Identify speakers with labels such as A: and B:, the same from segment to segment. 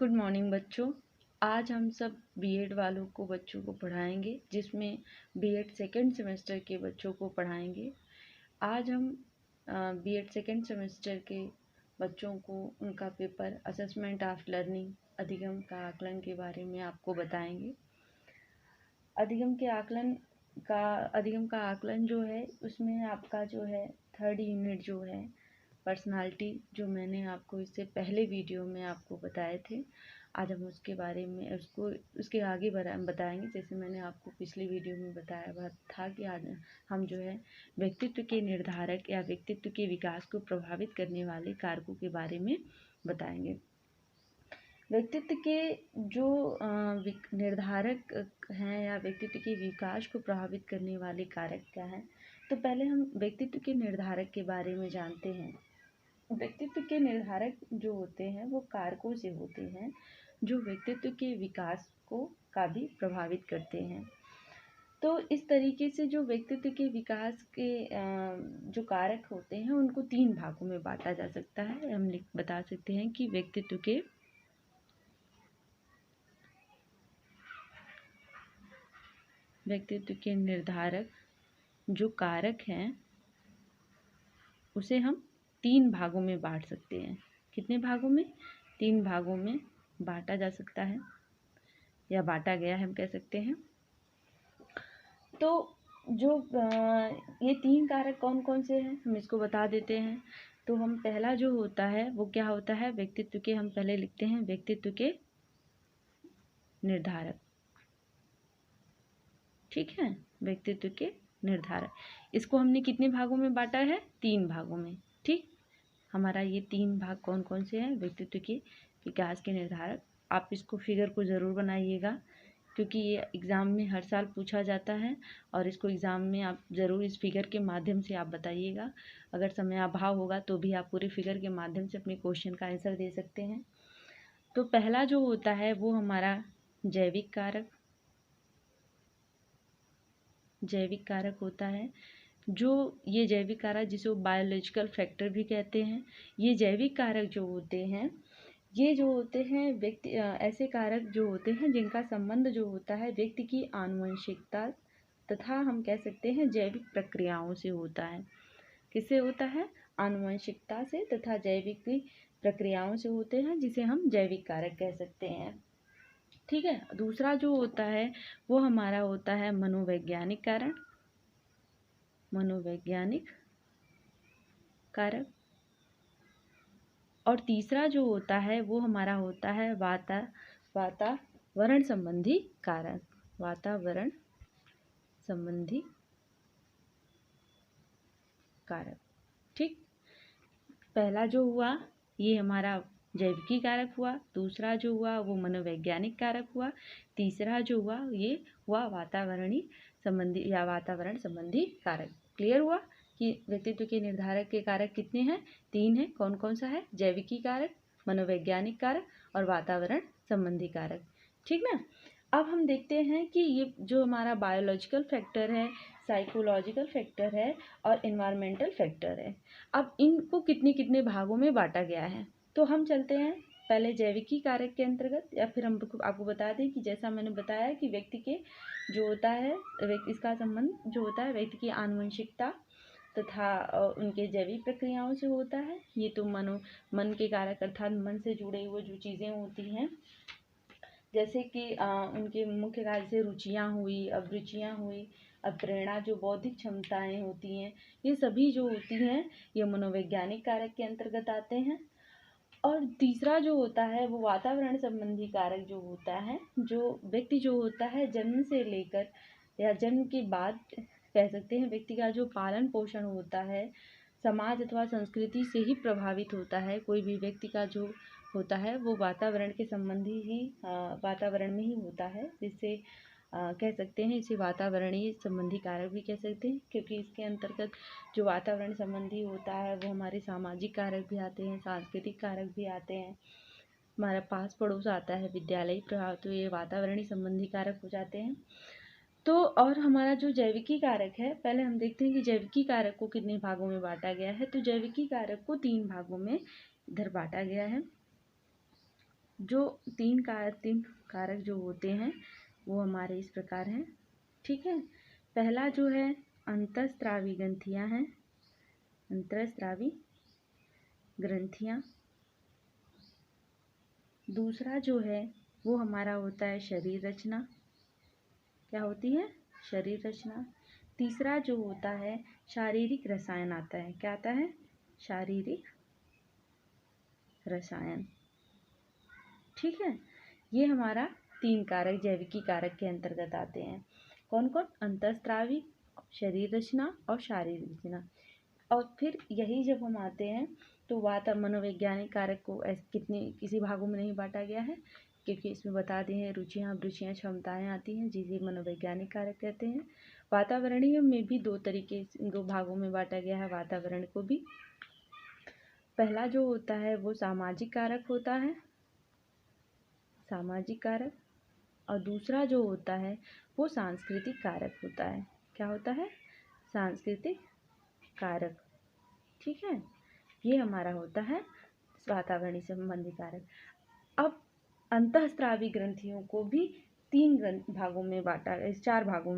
A: Good morning बच्चों। आज हम सब बीएड वालों को बच्चों को पढ़ाएंगे, जिसमें बीएड सेकेंड सेमेस्टर के बच्चों को पढ़ाएंगे। आज हम बीएड सेकेंड सेमेस्टर के बच्चों को उनका पेपर असेसमेंट ऑफ लर्निंग अधिगम का आकलन के बारे में आपको बताएंगे। अधिगम का आकलन जो है, उसमें आपका जो है थर्ड यूनिट जो है पर्सनालिटी, जो मैंने आपको इससे पहले वीडियो में आपको बताए थे, आज हम उसके बारे में उसके आगे बताएंगे। जैसे मैंने आपको पिछली वीडियो में बताया था कि आज हम जो है व्यक्तित्व के निर्धारक या व्यक्तित्व के विकास को प्रभावित करने वाले कारकों के बारे में बताएंगे। व्यक्तित्व के जो निर्धारक हैं या व्यक्तित्व के विकास को प्रभावित करने वाले कारक क्या हैं, तो पहले हम व्यक्तित्व के निर्धारक के बारे में जानते हैं। व्यक्तित्व के निर्धारक जो होते हैं वो कारकों से होते हैं जो व्यक्तित्व के विकास को का भी प्रभावित करते हैं। तो इस तरीके से जो व्यक्तित्व के विकास के जो कारक होते हैं उनको 3 भागों में बांटा जा सकता है। हम बता सकते हैं कि व्यक्तित्व के निर्धारक जो कारक हैं उसे हम 3 भागों में बांट सकते हैं। कितने भागों में? 3 भागों में बांटा जा सकता है या बांटा गया है, हम कह सकते हैं। तो जो ये 3 कारक कौन कौन से हैं, हम इसको बता देते हैं। तो हम पहला जो होता है वो क्या होता है, व्यक्तित्व के, हम पहले लिखते हैं व्यक्तित्व के निर्धारक। ठीक है, व्यक्तित्व के निर्धारक। इसको हमने कितने भागों में बांटा है? 3 भागों में। ठीक, हमारा ये 3 भाग कौन कौन से हैं? व्यक्तित्व के विकास के निर्धारक। आप इसको फिगर को ज़रूर बनाइएगा, क्योंकि ये एग्ज़ाम में हर साल पूछा जाता है और इसको एग्ज़ाम में आप ज़रूर इस फिगर के माध्यम से आप बताइएगा। अगर समय अभाव होगा तो भी आप पूरे फिगर के माध्यम से अपने क्वेश्चन का आंसर दे सकते हैं। तो पहला जो होता है वो हमारा जैविक कारक होता है। जो ये जैविक कारक, जिसे वो बायोलॉजिकल फैक्टर भी कहते हैं, ये जैविक कारक जो होते हैं, ये जो होते हैं ऐसे कारक जो होते हैं जिनका संबंध जो होता है व्यक्ति की आनुवंशिकता तथा हम कह सकते हैं जैविक प्रक्रियाओं से होता है। किससे होता है? आनुवंशिकता से तथा जैविक प्रक्रियाओं से होते हैं, जिसे हम जैविक कारक कह सकते हैं। ठीक है। दूसरा जो होता है वो हमारा होता है मनोवैज्ञानिक कारक। और तीसरा जो होता है वो हमारा होता है वातावरण संबंधी कारक। ठीक, पहला जो हुआ ये हमारा जैविकी कारक हुआ, दूसरा जो हुआ वो मनोवैज्ञानिक कारक हुआ, तीसरा जो हुआ ये हुआ वातावरण संबंधी कारक। क्लियर हुआ कि व्यक्तित्व के निर्धारक के कारक कितने हैं? 3 हैं। कौन कौन सा है? जैविकी कारक, मनोवैज्ञानिक कारक और वातावरण संबंधी कारक। ठीक ना। अब हम देखते हैं कि ये जो हमारा बायोलॉजिकल फैक्टर है, साइकोलॉजिकल फैक्टर है और एनवायरमेंटल फैक्टर है, अब इनको कितने कितने भागों में बांटा गया है। तो हम चलते हैं पहले जैविकी कारक के अंतर्गत, या फिर हम आपको बता दें कि जैसा मैंने बताया कि व्यक्ति के जो होता है इसका संबंध जो होता है व्यक्ति की आनुवंशिकता तथा उनके जैविक प्रक्रियाओं से होता है। ये तो मन के कारक अर्थात मन से जुड़े हुए जो चीज़ें होती हैं, जैसे कि उनके मुख्य कार्य से रुचियाँ हुई, अभिरुचियाँ हुई, अब प्रेरणा, जो बौद्धिक क्षमताएं होती हैं, ये सभी जो होती हैं ये मनोवैज्ञानिक कारक के अंतर्गत आते हैं। और तीसरा जो होता है वो वातावरण संबंधी कारक जो होता है, जो व्यक्ति जो होता है जन्म से लेकर या जन्म के बाद कह सकते हैं व्यक्ति का जो पालन पोषण होता है समाज अथवा संस्कृति से ही प्रभावित होता है। कोई भी व्यक्ति का जो होता है वो वातावरण के संबंधी ही वातावरण में ही होता है, जिससे कह सकते हैं इसे वातावरणीय संबंधी कारक भी कह सकते हैं, क्योंकि इसके अंतर्गत जो वातावरण संबंधी होता है वो हमारे सामाजिक कारक भी आते हैं, सांस्कृतिक कारक भी आते हैं, हमारा पास पड़ोस आता है, विद्यालयी प्रभाव, तो ये वातावरणीय संबंधी कारक हो जाते हैं। तो और हमारा जो जैविकी कारक है, पहले हम देखते हैं कि जैविकी कारक को कितने भागों में बांटा गया है। तो जैविकी कारक को 3 भागों में इधर बांटा गया है। जो तीन कारक जो होते हैं वो हमारे इस प्रकार हैं, ठीक है। पहला जो है अंतःस्रावी ग्रंथियां हैं, अंतःस्रावी ग्रंथियां। दूसरा जो है वो हमारा होता है शरीर रचना, क्या होती है, शरीर रचना। तीसरा जो होता है शारीरिक रसायन आता है, क्या आता है, शारीरिक रसायन, ठीक है। ये हमारा तीन कारक जैविकी कारक के अंतर्गत आते हैं। कौन कौन, अंतःस्रावी, शरीर रचना और शारीरिक रचना। और फिर यही जब हम आते हैं तो मनोवैज्ञानिक कारक को किसी भागों में नहीं बांटा गया है, क्योंकि इसमें बता दिए हैं रुचियाँ, अभिरुचियाँ, क्षमताएं आती हैं, जिसे मनोवैज्ञानिक कारक कहते हैं। वातावरणीय में भी दो भागों में बांटा गया है वातावरण को भी। पहला जो होता है वो सामाजिक कारक होता है, सामाजिक कारक, और दूसरा जो होता है वो सांस्कृतिक कारक होता है, क्या होता है, सांस्कृतिक कारक, ठीक है। ये हमारा होता है वातावरणीय संबंधी कारक। अब अंतःस्रावी ग्रंथियों को भी चार भागों में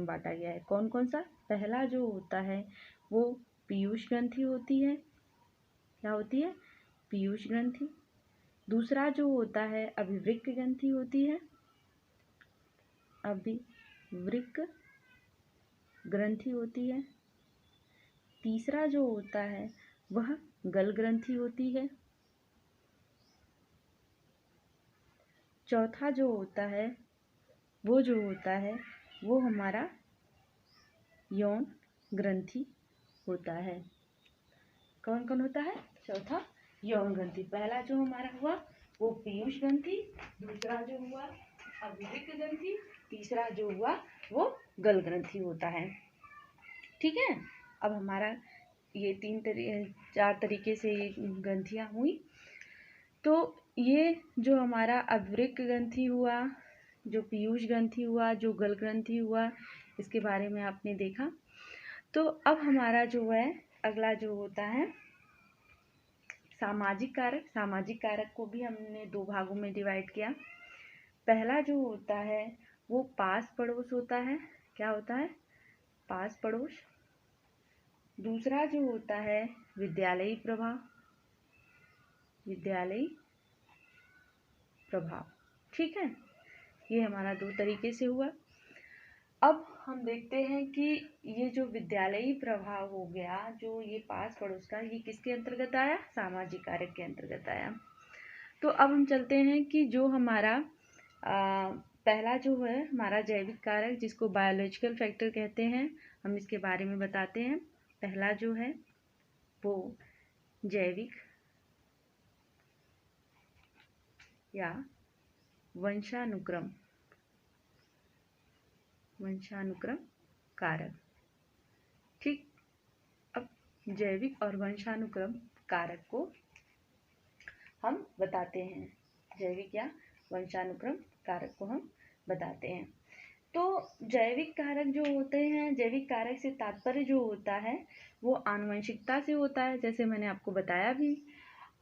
A: बांटा गया है। कौन कौन सा, पहला जो होता है वो पीयूष ग्रंथि होती है, क्या होती है, पीयूष ग्रंथि। दूसरा जो होता है अभिवृक्क ग्रंथि होती है, अभिवृक्क ग्रंथि होती है। तीसरा जो होता है वह गल ग्रंथि होती है। चौथा जो होता है वो हमारा यौन ग्रंथि होता है। कौन कौन होता है, चौथा यौन ग्रंथि। पहला जो हमारा हुआ वो पीयूष ग्रंथि, दूसरा जो हुआ अभिवृक्क ग्रंथि, तीसरा जो हुआ वो गल ग्रंथि होता है, ठीक है। अब हमारा ये चार तरीके से ये ग्रंथियाँ हुई। तो ये जो हमारा अभिवृक्क ग्रंथि हुआ, जो पीयूष ग्रंथि हुआ, जो गल ग्रंथि हुआ, इसके बारे में आपने देखा। तो अब हमारा जो है अगला जो होता है सामाजिक कारक। सामाजिक कारक को भी हमने दो भागों में डिवाइड किया। पहला जो होता है वो पास पड़ोस होता है, क्या होता है, पास पड़ोस। दूसरा जो होता है विद्यालयी प्रभाव, विद्यालयी प्रभाव, ठीक है। ये हमारा दो तरीके से हुआ। अब हम देखते हैं कि ये जो विद्यालयी प्रभाव हो गया, जो ये पास पड़ोस का, ये किसके अंतर्गत आया, सामाजिक कारक के अंतर्गत आया। तो अब हम चलते हैं कि जो हमारा पहला जो है हमारा जैविक कारक, जिसको बायोलॉजिकल फैक्टर कहते हैं, हम इसके बारे में बताते हैं। पहला जो है वो जैविक या वंशानुक्रम कारक, ठीक। अब जैविक और वंशानुक्रम कारक को हम बताते हैं, जैविक या वंशानुक्रम कारक को हम बताते हैं। तो जैविक कारक जो होते हैं, जैविक कारक से तात्पर्य जो होता है वो आनुवंशिकता से होता है, जैसे मैंने आपको बताया भी।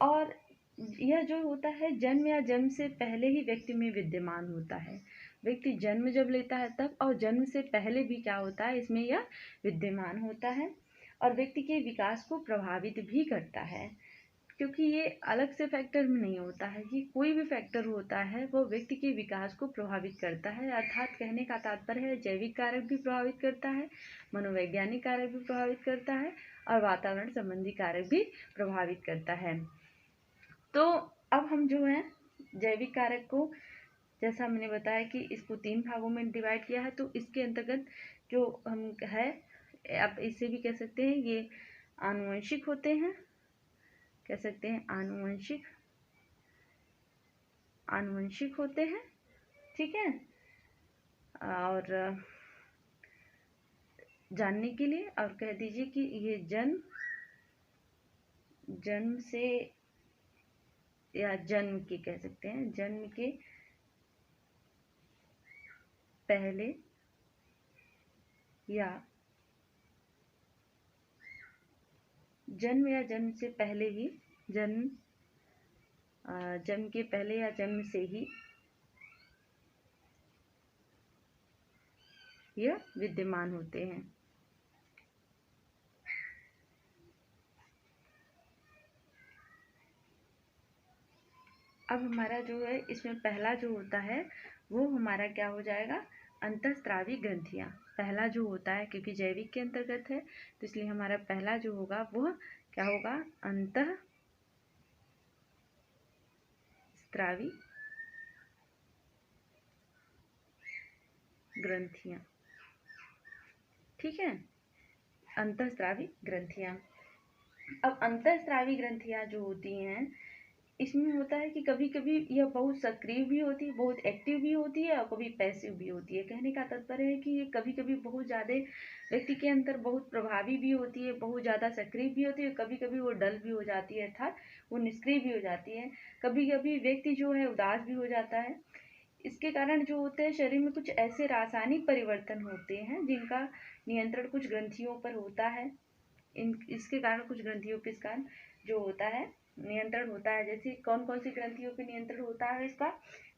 A: और यह जो होता है जन्म या जन्म से पहले ही व्यक्ति में विद्यमान होता है। व्यक्ति जन्म जब लेता है तब, और जन्म से पहले भी क्या होता है, इसमें यह विद्यमान होता है और व्यक्ति के विकास को प्रभावित भी करता है। क्योंकि ये अलग से फैक्टर में नहीं होता है, ये कोई भी फैक्टर होता है वो व्यक्ति के विकास को प्रभावित करता है। अर्थात कहने का तात्पर्य है जैविक कारक भी प्रभावित करता है, मनोवैज्ञानिक कारक भी प्रभावित करता है और वातावरण संबंधी कारक भी प्रभावित करता है। तो अब हम जो है जैविक कारक को, जैसा मैंने बताया कि इसको तीन भागों में डिवाइड किया है, तो इसके अंतर्गत जो हम है, आप इससे भी कह सकते हैं ये आनुवंशिक होते हैं, कह सकते हैं आनुवंशिक होते हैं, ठीक है। और जानने के लिए और कह दीजिए कि ये जन्म से या जन्म के कह सकते हैं, जन्म के पहले या जन्म से पहले ही, जन्म जन्म के पहले या जन्म से ही यह विद्यमान होते हैं। अब हमारा जो है इसमें पहला जो होता है वो हमारा क्या हो जाएगा, अंतःस्रावी ग्रंथियाँ। पहला जो होता है क्योंकि जैविक के अंतर्गत है तो इसलिए हमारा पहला जो होगा वह क्या होगा, अंतःस्रावी ग्रंथियाँ। ठीक है, अंतःस्रावी ग्रंथियाँ। अब अंतःस्रावी ग्रंथियाँ जो होती हैं इसमें होता है कि कभी कभी यह बहुत सक्रिय भी होती है, बहुत एक्टिव भी होती है और कभी पैसिव भी होती है। कहने का तात्पर्य है कि ये कभी कभी बहुत ज़्यादा व्यक्ति के अंदर बहुत प्रभावी भी होती है, बहुत ज़्यादा सक्रिय भी होती है, कभी कभी वो डल भी हो जाती है, अर्थात वो निष्क्रिय भी हो जाती है। कभी कभी व्यक्ति जो है उदास भी हो जाता है। इसके कारण जो होते हैं शरीर में कुछ ऐसे रासायनिक परिवर्तन होते हैं जिनका नियंत्रण कुछ ग्रंथियों पर होता है। इसके कारण कुछ ग्रंथियों के कारण जो होता है नियंत्रण होता है। जैसे कौन कौन सी ग्रंथियों पे नियंत्रण होता है इसका,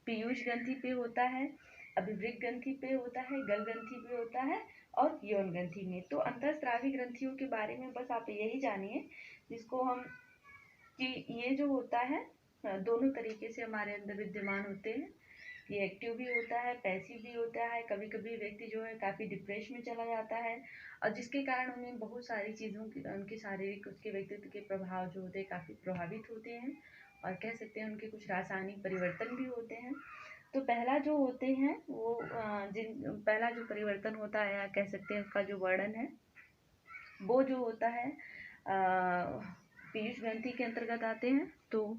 A: पीयूष ग्रंथि पे होता है, अभिवृक्क ग्रंथि पे होता है, गल ग्रंथि पे होता है और यौन ग्रंथि में। तो अंतःस्रावी ग्रंथियों के बारे में बस आप यही जानिए जिसको हम कि ये जो होता है दोनों तरीके से हमारे अंदर विद्यमान होते हैं। ये एक्टिव भी होता है, पैसिव भी होता है। कभी कभी व्यक्ति जो है काफ़ी डिप्रेशन में चला जाता है और जिसके कारण उन्हें बहुत सारी चीज़ों की उनके शारीरिक उसके व्यक्तित्व के प्रभाव जो होते हैं काफ़ी प्रभावित होते हैं और कह सकते हैं उनके कुछ रासायनिक परिवर्तन भी होते हैं। तो पहला जो होते हैं वो पहला जो परिवर्तन होता है या कह सकते हैं उसका जो वर्णन है वो जो होता है पीयूष ग्रंथि के अंतर्गत आते हैं। तो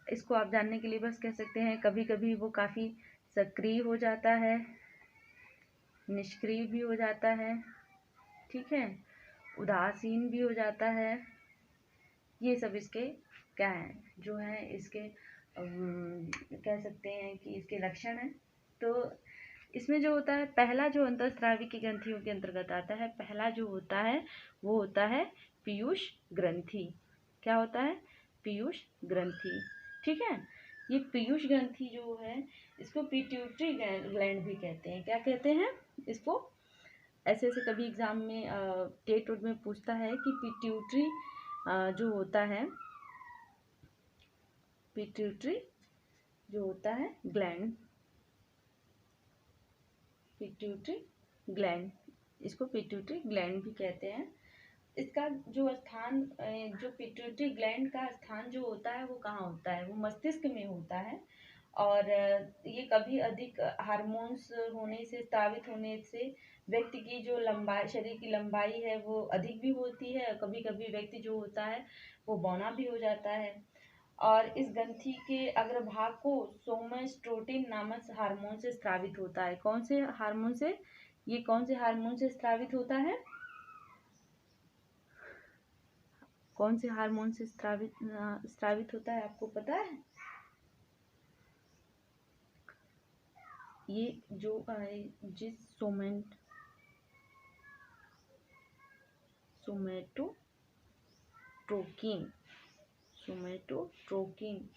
A: इसको आप जानने के लिए बस कह सकते हैं कभी कभी वो काफ़ी सक्रिय हो जाता है, निष्क्रिय भी हो जाता है, ठीक है, उदासीन भी हो जाता है। ये सब इसके क्या हैं जो है इसके कह सकते हैं कि इसके लक्षण हैं। तो इसमें जो होता है पहला जो अंतःस्रावी की ग्रंथियों के अंतर्गत आता है, पहला जो होता है वो होता है पीयूष ग्रंथि। क्या होता है, पीयूष ग्रंथि। ठीक है, ये पीयूष ग्रंथि जो है इसको पिट्यूटरी ग्लैंड भी कहते हैं। क्या कहते हैं इसको, ऐसे ऐसे कभी एग्जाम में टेट वोट में पूछता है कि पिट्यूटरी जो होता है, पिट्यूटरी जो होता है ग्लैंड, पिट्यूटरी ग्लैंड, इसको पिट्यूटरी ग्लैंड भी कहते हैं। इसका जो स्थान जो पिट्यूटरी ग्लैंड का स्थान जो होता है वो कहाँ होता है, वो मस्तिष्क में होता है। और ये कभी अधिक हार्मोन्स होने से, स्रावित होने से व्यक्ति की जो लंबाई, शरीर की लंबाई है वो अधिक भी होती है। कभी कभी व्यक्ति जो होता है वो बौना भी हो जाता है। और इस ग्रंथि के अग्रभाग को सोमास्टोटिन नामक हार्मोन से स्रावित होता है। कौन से हार्मोन से, ये कौन से हार्मोन से स्रावित होता है, कौन से हार्मोन से स्रावित होता है आपको पता है? ये जो जिस सोमेटोट्रोकिन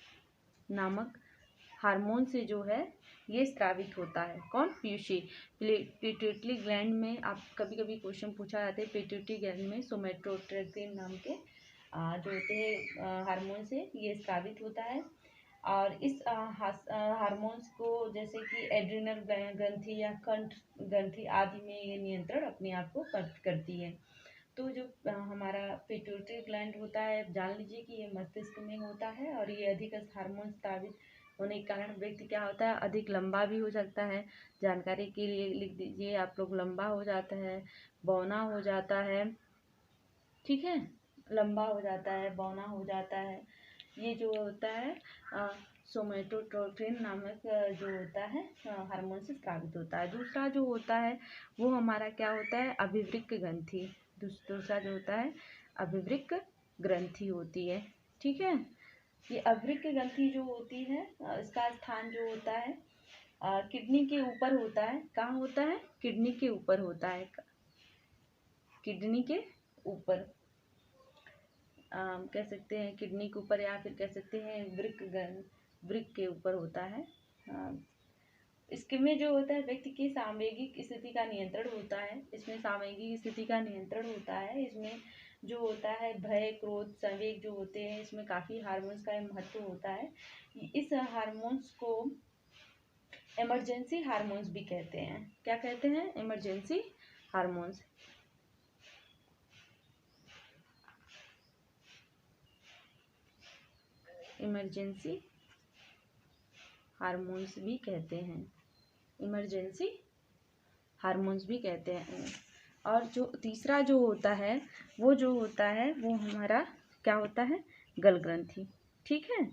A: नामक हार्मोन से जो है ये स्रावित होता है। कौन, पीयूषी पिट्यूटरी ग्लैंड में। आप कभी कभी क्वेश्चन पूछा जाता है पिट्यूटरी ग्लैंड में सोमेटोट्रोकिन नाम के जो होते हैं हार्मोन से ये स्रावित होता है। और इस हार्मोन्स को जैसे कि एड्रिनल ग्रंथि या कंठ ग्रंथि आदि में ये नियंत्रण अपने आप को करती है। तो जो हमारा पिट्यूटरी ग्लैंड होता है जान लीजिए कि ये मस्तिष्क में होता है और ये अधिक हार्मोन स्रावित होने के कारण व्यक्ति क्या होता है अधिक लंबा भी हो सकता है। जानकारी के लिए लिख दीजिए आप लोग, लंबा हो जाता है, बौना हो जाता है, ठीक है, लंबा हो जाता है, बौना हो जाता है। ये जो होता है सोमेटोट्रोपिन नामक जो होता है हार्मोन से स्रावित होता है। दूसरा जो होता है वो हमारा क्या होता है, अभिवृक्क ग्रंथि। दूसरा जो होता है अभिवृक्क ग्रंथि होती है। ठीक है, ये अभिवृक्क ग्रंथि जो होती है इसका स्थान जो होता है किडनी के ऊपर होता है। कहाँ होता है, किडनी के ऊपर होता है, किडनी के ऊपर। कह सकते हैं किडनी के ऊपर, या फिर कह सकते हैं वृक्क के ऊपर होता है। इसके में जो होता है व्यक्ति की सामयिक स्थिति का नियंत्रण होता है। इसमें सामयिक स्थिति का नियंत्रण होता है। इसमें जो होता है भय, क्रोध, संवेग जो होते हैं, इसमें काफ़ी हार्मोन्स का महत्व होता है। इस हार्मोन्स को इमरजेंसी हार्मोन्स भी कहते हैं। क्या कहते हैं? Emergency hormones. इमरजेंसी हार्मोन्स भी कहते हैं। इमरजेंसी हार्मोन्स भी कहते हैं। और जो तीसरा जो होता है वो जो होता है वो हमारा क्या होता है? गल ग्रंथि। ठीक है,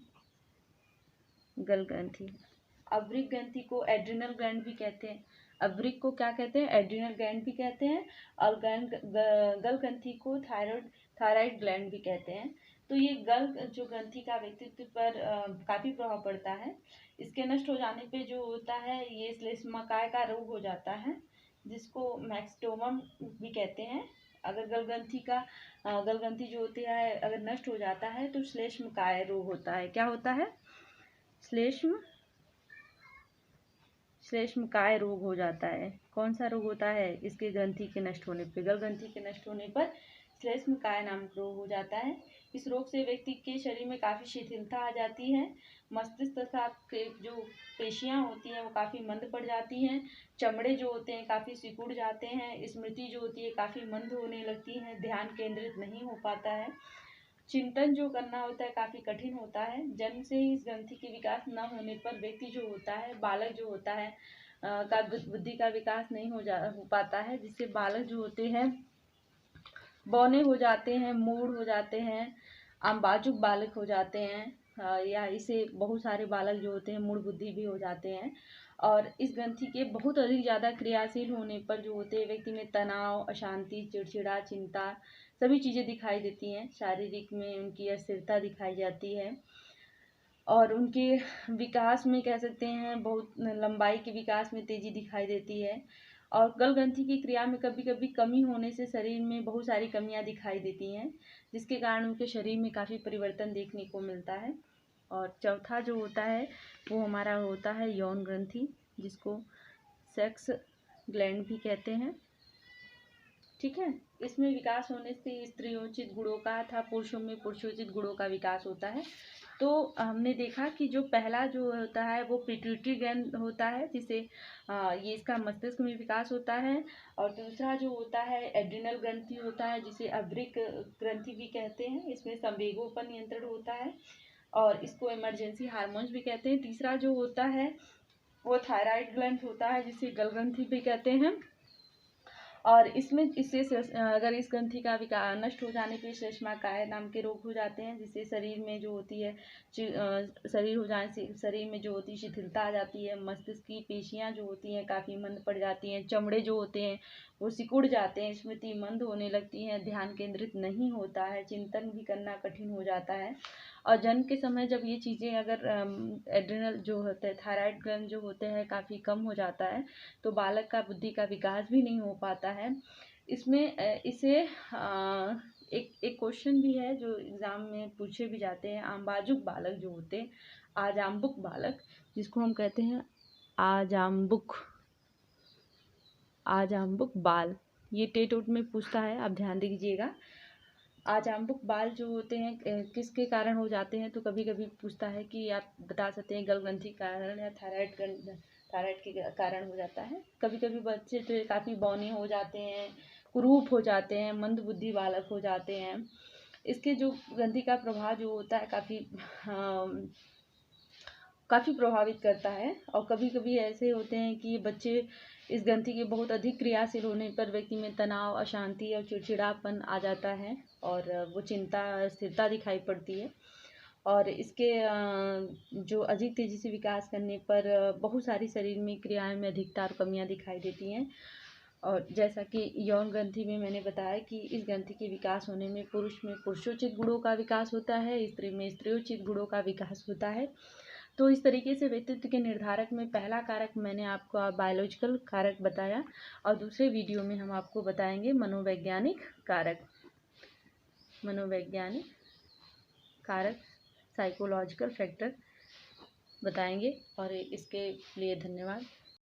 A: गल ग्रंथि। अवृक ग्रंथि को एड्रिनल ग्लैंड भी कहते हैं। अवृक को क्या कहते हैं? एड्रिनल ग्लैंड भी कहते हैं। और गल ग्रंथि को थायराइड ग्लैंड भी कहते हैं। तो ये गल जो ग्रंथि का व्यक्तित्व पर काफ़ी प्रभाव पड़ता है। इसके नष्ट हो जाने पे जो होता है ये श्लेष्मकाय का रोग हो जाता है, जिसको मैक्सटोमम भी कहते हैं। अगर गल ग्रंथि जो होती है अगर नष्ट हो जाता है तो श्लेष्मकाय रोग होता है। क्या होता है? श्लेष्मकाय रोग हो जाता है। कौन सा रोग होता है? इसके ग्रंथि के नष्ट होने पर, गल ग्रंथि के नष्ट होने पर श्लेष्मकाय नामक रोग हो जाता है। इस रोग से व्यक्ति के शरीर में काफ़ी शिथिलता आ जाती है। मस्तिष्क तथा जो पेशियां होती हैं वो काफ़ी मंद पड़ जाती हैं। चमड़े जो होते हैं काफ़ी सिकुड़ जाते हैं। स्मृति जो होती है काफ़ी मंद होने लगती है। ध्यान केंद्रित नहीं हो पाता है। चिंतन जो करना होता है काफ़ी कठिन होता है। जन्म से ही इस ग्रंथि के विकास न होने पर व्यक्ति जो होता है, बालक जो होता है का बुद्धि का विकास नहीं हो पाता है, जिससे बालक जो होते हैं बौने हो जाते हैं, मूढ़ हो जाते हैं, आमबाजुक बालक हो जाते हैं, या इसे बहुत सारे बालक जो होते हैं मूढ़ बुद्धि भी हो जाते हैं। और इस ग्रंथि के बहुत अधिक ज़्यादा क्रियाशील होने पर जो होते हैं व्यक्ति में तनाव, अशांति, चिड़चिड़ा, चिंता सभी चीज़ें दिखाई देती हैं। शारीरिक में उनकी अस्थिरता दिखाई जाती है। और उनके विकास में कह सकते हैं बहुत लंबाई के विकास में तेज़ी दिखाई देती है। और गल ग्रंथि की क्रिया में कभी कभी कमी होने से शरीर में बहुत सारी कमियां दिखाई देती हैं, जिसके कारण उनके शरीर में काफ़ी परिवर्तन देखने को मिलता है। और चौथा जो होता है वो हमारा होता है यौन ग्रंथि, जिसको सेक्स ग्लैंड भी कहते हैं। ठीक है, इसमें विकास होने से स्त्रियोचित गुणों का तथा पुरुषों में पुरुषोचित गुणों का विकास होता है। तो हमने देखा कि जो पहला जो होता है वो पिट्यूटरी ग्लैंड होता है, जिसे ये इसका मस्तिष्क में विकास होता है। और दूसरा जो होता है एड्रिनल ग्रंथि होता है, जिसे अवृक ग्रंथि भी कहते हैं। इसमें संवेगों पर नियंत्रण होता है और इसको इमरजेंसी हार्मोन्स भी कहते हैं। तीसरा जो होता है वो थायराइड ग्लैंड होता है, जिसे गल ग्रंथि भी कहते हैं। और इससे अगर इस ग्रंथि का विकास नष्ट हो जाने पर श्लेष्मकाय नाम के रोग हो जाते हैं, जिससे शरीर में जो होती है शरीर हो जाने से शरीर में जो होती है शिथिलता आ जाती है। मस्तिष्क की पेशियां जो होती हैं काफ़ी मंद पड़ जाती हैं। चमड़े जो होते हैं वो सिकुड़ जाते हैं। स्मृति मंद होने लगती है। ध्यान केंद्रित नहीं होता है। चिंतन भी करना कठिन हो जाता है। और जन्म के समय जब ये चीज़ें अगर एड्रिनल जो होते हैं थायराइड ग्लैंड जो होते हैं काफ़ी कम हो जाता है, तो बालक का बुद्धि का विकास भी नहीं हो पाता है। इसमें इसे एक क्वेश्चन भी है जो एग्ज़ाम में पूछे भी जाते हैं। आमबाजुक बालक जो होते हैं, आजाम्बुक बालक जिसको हम कहते हैं आजाम्बुक बाल, ये टेट उट में पूछता है, आप ध्यान दीजिएगा। आजाम्बुक बाल जो होते हैं किसके कारण हो जाते हैं, तो कभी कभी पूछता है कि आप बता सकते हैं गल ग्रंथि कारण या थायराइड के कारण हो जाता है। कभी कभी बच्चे तो काफ़ी बौने हो जाते हैं, कुरूप हो जाते हैं, मंद बुद्धि बालक हो जाते हैं। इसके जो ग्रंथि का प्रभाव जो होता है काफ़ी प्रभावित करता है। और कभी कभी ऐसे होते हैं कि बच्चे इस ग्रंथि के बहुत अधिक क्रियाशील होने पर व्यक्ति में तनाव, अशांति और चिड़चिड़ापन आ जाता है और वो चिंता, स्थिरता दिखाई पड़ती है। और इसके जो अधिक तेज़ी से विकास करने पर बहुत सारी शरीर में क्रियाएं में अधिकता और कमियां दिखाई देती हैं। और जैसा कि यौन ग्रंथि में मैंने बताया कि इस ग्रंथि के विकास होने में पुरुष में पुरुषोचित गुणों का विकास होता है, स्त्री में स्त्रियोचित गुणों का विकास होता है। तो इस तरीके से व्यक्तित्व के निर्धारक में पहला कारक मैंने आपको बायोलॉजिकल कारक बताया, और दूसरे वीडियो में हम आपको बताएंगे मनोवैज्ञानिक कारक। मनोवैज्ञानिक कारक, साइकोलॉजिकल फैक्टर बताएंगे। और इसके लिए धन्यवाद।